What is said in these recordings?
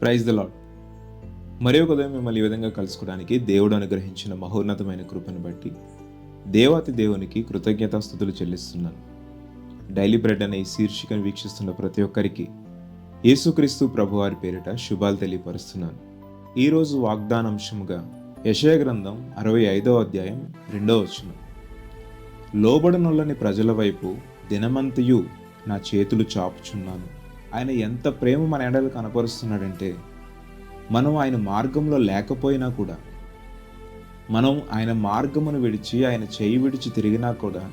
Praise the lord. మరి ఒక ఉదయం మిమ్మల్ని ఈ విధంగా కలుసుకోవడానికి దేవుడు అనుగ్రహించిన మహోన్నతమైన కృపను బట్టి దేవాతి దేవునికి కృతజ్ఞతాస్తుతులు చెల్లిస్తున్నాను. డైలీ బ్రెడ్ అనే ఈ శీర్షికను వీక్షిస్తున్న ప్రతి ఒక్కరికి యేసుక్రీస్తు ప్రభువారి పేరిట శుభాలు తెలియపరుస్తున్నాను. ఈరోజు వాగ్దానాంశముగా యెషయా గ్రంథం 65వ అధ్యాయం 2వ వచనం. లోబడనొల్లని ప్రజల వైపు దినమంతయు నా చేతులు చాపుచున్నాను. ఆయన ఎంత ప్రేమ మన ఎడలు కనపరుస్తున్నాడంటే, మనం ఆయన మార్గంలో లేకపోయినా కూడా, మనం ఆయన మార్గమును విడిచి ఆయన చేయి విడిచి తిరిగినా కూడా,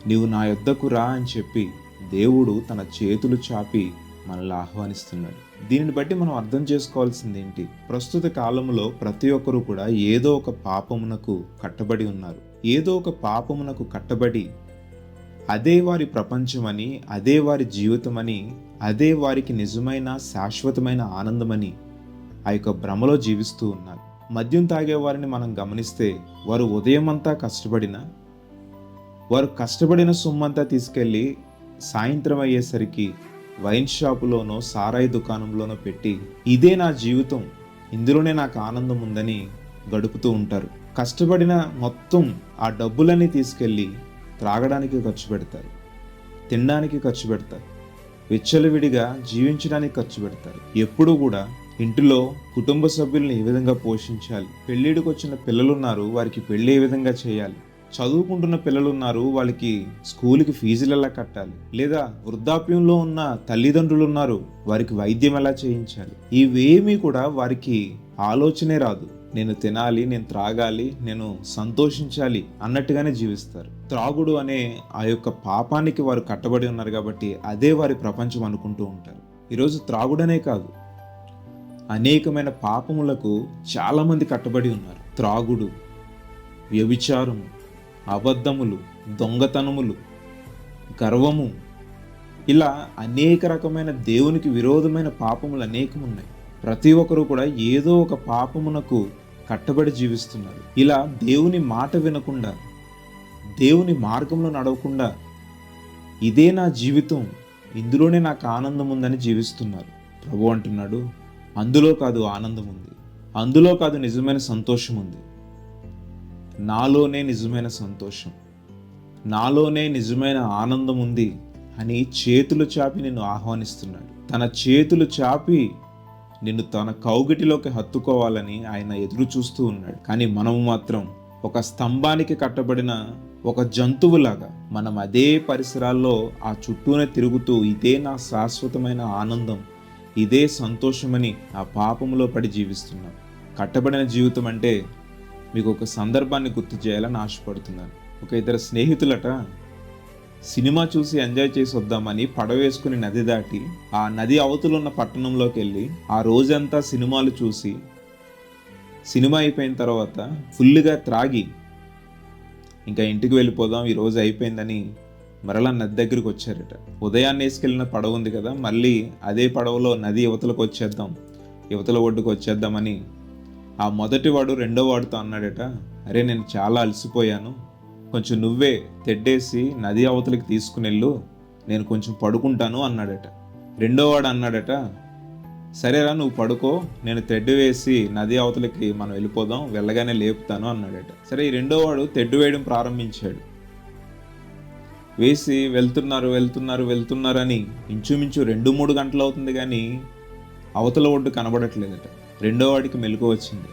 నీవు నా యొద్దకు రా అని చెప్పి దేవుడు తన చేతులు చాపి మనల్ని ఆహ్వానిస్తున్నాడు. దీనిని బట్టి మనం అర్థం చేసుకోవాల్సింది ఏంటి? ప్రస్తుత కాలంలో ప్రతి ఒక్కరూ కూడా ఏదో ఒక పాపమునకు కట్టబడి ఉన్నారు. ఏదో ఒక పాపమునకు కట్టబడి అదే వారి ప్రపంచమని, అదే వారి జీవితమని, అదే వారికి నిజమైన శాశ్వతమైన ఆనందమని ఆ యొక్క భ్రమలో జీవిస్తూ ఉన్నారు. మద్యం తాగే వారిని మనం గమనిస్తే, వారు ఉదయమంతా కష్టపడిన, వారు కష్టపడిన సొమ్మంతా తీసుకెళ్ళి సాయంత్రం అయ్యేసరికి వైన్ షాపులోనో సారాయి దుకాణంలోనో పెట్టి, ఇదే నా జీవితం, ఇందులోనే నాకు ఆనందం ఉందని గడుపుతూ ఉంటారు. కష్టపడిన మొత్తం ఆ డబ్బులన్నీ తీసుకెళ్ళి త్రాగడానికి ఖర్చు పెడతారు, తినడానికి ఖర్చు పెడతారు, విచ్చలవిడిగా జీవించడానికి ఖర్చు పెడతారు. ఎప్పుడూ కూడా ఇంటిలో కుటుంబ సభ్యుల్ని ఏ విధంగా పోషించాలి, పెళ్ళిడికి వచ్చిన పిల్లలున్నారు, వారికి పెళ్ళి ఏ విధంగా చేయాలి, చదువుకుంటున్న పిల్లలు ఉన్నారు, వాళ్ళకి స్కూల్కి ఫీజులు ఎలా కట్టాలి, లేదా వృద్ధాప్యంలో ఉన్న తల్లిదండ్రులు ఉన్నారు, వారికి వైద్యం ఎలా చేయించాలి, ఇవేమీ కూడా వారికి ఆలోచనే రాదు. నేను తినాలి, నేను త్రాగాలి, నేను సంతోషించాలి అన్నట్టుగానే జీవిస్తారు. త్రాగుడు అనే ఆ యొక్క పాపానికి వారు కట్టబడి ఉన్నారు కాబట్టి అదే వారి ప్రపంచం అనుకుంటూ ఉంటారు. ఈరోజు త్రాగుడనే కాదు, అనేకమైన పాపములకు చాలామంది కట్టబడి ఉన్నారు. త్రాగుడు, వ్యభిచారము, అబద్ధములు, దొంగతనములు, గర్వము, ఇలా అనేక రకమైన దేవునికి విరోధమైన పాపములు అనేకం ఉన్నాయి. ప్రతి ఒక్కరూ కూడా ఏదో ఒక పాపమునకు కట్టబడి జీవిస్తున్నారు. ఇలా దేవుని మాట వినకుండా, దేవుని మార్గంలో నడవకుండా, ఇదే నా జీవితం, ఇందులోనే నాకు ఆనందం ఉందని జీవిస్తున్నారు. ప్రభు అంటున్నాడు, అందులో కాదు ఆనందం ఉంది, అందులో కాదు నిజమైన సంతోషం ఉంది, నాలోనే నిజమైన సంతోషం, నాలోనే నిజమైన ఆనందం ఉంది అని చేతులు చాపి నిన్ను ఆహ్వానిస్తున్నాడు. తన చేతులు చాపి నిన్ను తన కౌగిటిలోకి హత్తుకోవాలని ఆయన ఎదురు చూస్తూ ఉన్నాడు. కానీ మనము మాత్రం ఒక స్తంభానికి కట్టబడిన ఒక జంతువులాగా మనం అదే పరిసరాల్లో ఆ చుట్టూనే తిరుగుతూ, ఇదే నా శాశ్వతమైన ఆనందం, ఇదే సంతోషమని ఆ పాపంలో పడి జీవిస్తున్నాం. కట్టబడిన జీవితం అంటే మీకు ఒక సందర్భాన్ని గుర్తు చేయాలని ఆశపడుతున్నాను. ఒక ఇద్దరు స్నేహితులట సినిమా చూసి ఎంజాయ్ చేసి వద్దామని పడవ వేసుకుని నది దాటి ఆ నది అవతల ఉన్న పట్టణంలోకి వెళ్ళి ఆ రోజంతా సినిమాలు చూసి, సినిమా అయిపోయిన తర్వాత ఫుల్గా త్రాగి ఇంకా ఇంటికి వెళ్ళిపోదాం, ఈ రోజు అయిపోయిందని మరలా నది దగ్గరికి వచ్చారట. ఉదయాన్నే వేసుకెళ్ళిన పడవ ఉంది కదా, మళ్ళీ అదే పడవలో నది యువతలకు వచ్చేద్దాం, యువతల ఒడ్డుకు వచ్చేద్దామని ఆ మొదటి వాడు రెండో వాడితో అన్నాడట, అరే నేను చాలా అలసిపోయాను, కొంచెం నువ్వే తెడ్డేసి నది అవతలకి తీసుకునెళ్ళు, నేను కొంచెం పడుకుంటాను అన్నాడట. రెండో వాడు అన్నాడట, సరేరా నువ్వు పడుకో, నేను తెడ్డు వేసి నది అవతలకి మనం వెళ్ళిపోదాం, వెళ్ళగానే లేపుతాను అన్నాడట. సరే, ఈ రెండో వాడు తెడ్డు వేయడం ప్రారంభించాడు. వేసి వెళ్తున్నారని ఇంచుమించు 2-3 గంటలు అవుతుంది కానీ అవతల ఒడ్డు కనబడట్లేదట. రెండో వాడికి మెలకు వచ్చింది,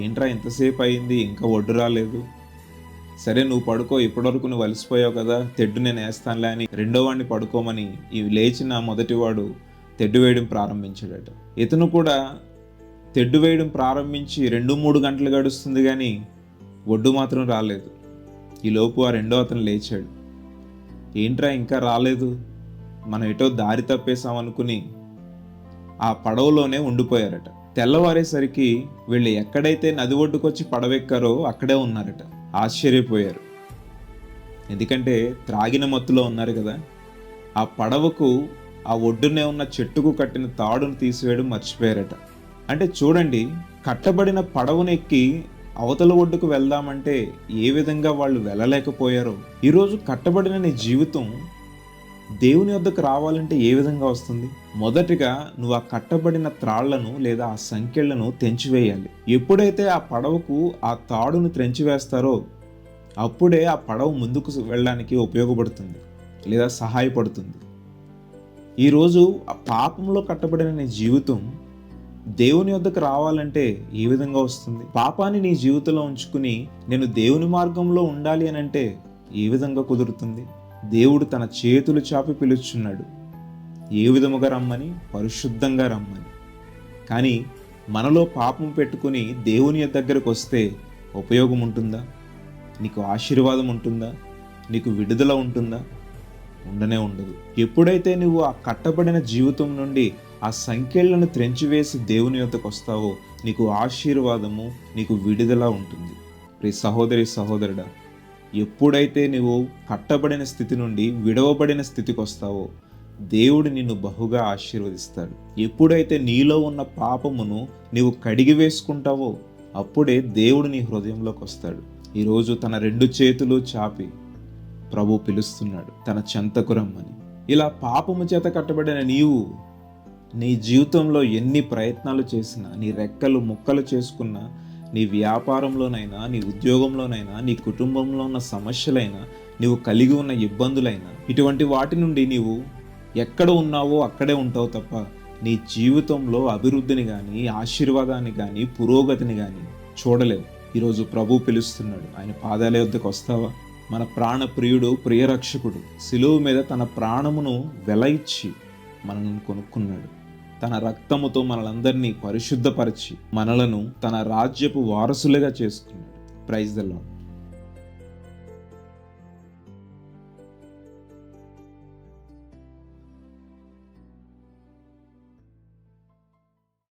ఏంట్రా ఇంతసేపు అయింది ఇంకా ఒడ్డు రాలేదు, సరే నువ్వు పడుకో, ఇప్పటివరకు నువ్వు అలసిపోయావు కదా, తెడ్డు నేను వేస్తానులే అని రెండో వాడిని పడుకోమని ఈ లేచిన మొదటివాడు తెడ్డు వేయడం ప్రారంభించాడట. ఇతను కూడా తెడ్డు వేయడం ప్రారంభించి 2-3 గంటలు గడుస్తుంది కానీ ఒడ్డు మాత్రం రాలేదు. ఈలోపు ఆ రెండో అతను లేచాడు, ఏంట్రా ఇంకా రాలేదు, మనం ఎటో దారి తప్పేశామనుకుని ఆ పడవలోనే ఉండిపోయారట. తెల్లవారేసరికి వీళ్ళు ఎక్కడైతే నది ఒడ్డుకొచ్చి పడవెక్కారో అక్కడే ఉన్నారట. ఆశ్చర్యపోయారు, ఎందుకంటే త్రాగిన మత్తులో ఉన్నారు కదా. ఆ పడవకు ఆ ఒడ్డునే ఉన్న చెట్టుకు కట్టిన తాడును తీసివేయడం మర్చిపోయారట. అంటే చూడండి, కట్టబడిన పడవను ఎక్కి అవతల ఒడ్డుకు వెళ్దామంటే ఏ విధంగా వాళ్ళు వెళ్ళలేకపోయారో. ఈరోజు కట్టబడిన నీ జీవితం దేవుని వద్దకు రావాలంటే ఏ విధంగా వస్తుంది? మొదటిగా నువ్వు ఆ కట్టబడిన త్రాళ్లను లేదా ఆ సంకెళ్లను తెంచివేయాలి. ఎప్పుడైతే ఆ పడవకు ఆ తాడును త్రెంచివేస్తారో అప్పుడే ఆ పడవ ముందుకు వెళ్ళడానికి ఉపయోగపడుతుంది లేదా సహాయపడుతుంది. ఈరోజు ఆ పాపంలో కట్టబడిన నీ జీవితం దేవుని వద్దకు రావాలంటే ఏ విధంగా వస్తుంది? పాపాన్ని నీ జీవితంలో ఉంచుకుని నేను దేవుని మార్గంలో ఉండాలి అని అంటే ఏ విధంగా కుదురుతుంది? దేవుడు తన చేతులు చాపి పిలుచున్నాడు. ఏ విధముగా రమ్మని? పరిశుద్ధంగా రమ్మని. కానీ మనలో పాపం పెట్టుకుని దేవుని దగ్గరకు వస్తే ఉపయోగం ఉంటుందా? నీకు ఆశీర్వాదం ఉంటుందా? నీకు విడుదల ఉంటుందా? ఉండనే ఉండదు. ఎప్పుడైతే నువ్వు ఆ కట్టబడిన జీవితం నుండి ఆ సంకెళ్లను త్రెంచివేసి దేవుని యొద్దకు వస్తావో నీకు ఆశీర్వాదము, నీకు విడుదల ఉంటుంది. ప్రియ సహోదరి సహోదరుడా, ఎప్పుడైతే నువ్వు కట్టబడిన స్థితి నుండి విడవబడిన స్థితికి వస్తావో దేవుడు నిన్ను బహుగా ఆశీర్వదిస్తాడు. ఎప్పుడైతే నీలో ఉన్న పాపమును నీవు కడిగి వేసుకుంటావో అప్పుడే దేవుడు నీ హృదయంలోకి వస్తాడు. ఈరోజు తన 2 చేతులు చాపి ప్రభు పిలుస్తున్నాడు తన చెంతకు రమ్మని. ఇలా పాపము చేత కట్టబడిన నీవు నీ జీవితంలో ఎన్ని ప్రయత్నాలు చేసినా, నీ రెక్కలు ముక్కలు చేసుకున్నా, నీ వ్యాపారంలోనైనా, నీ ఉద్యోగంలోనైనా, నీ కుటుంబంలో ఉన్న సమస్యలైనా, నీవు కలిగి ఉన్న ఇబ్బందులైనా, ఇటువంటి వాటి నుండి నీవు ఎక్కడ ఉన్నావో అక్కడే ఉంటావు తప్ప నీ జీవితంలో అభివృద్ధిని కానీ, ఆశీర్వాదాన్ని కానీ, పురోగతిని కానీ చూడలేవు. ఈరోజు ప్రభు పిలుస్తున్నాడు. ఆయన పాదాల యొద్దకు వస్తావా? మన ప్రాణ ప్రియుడు, ప్రియరక్షకుడు సిలువ మీద తన ప్రాణమును వెల ఇచ్చి మనల్ని కొనుక్కున్నాడు. తన రక్తముతో మనలందరినీ పరిశుద్ధపరిచి మనలను తన రాజ్యపు వారసులుగా చేసుకున్నాడు. Praise the lord.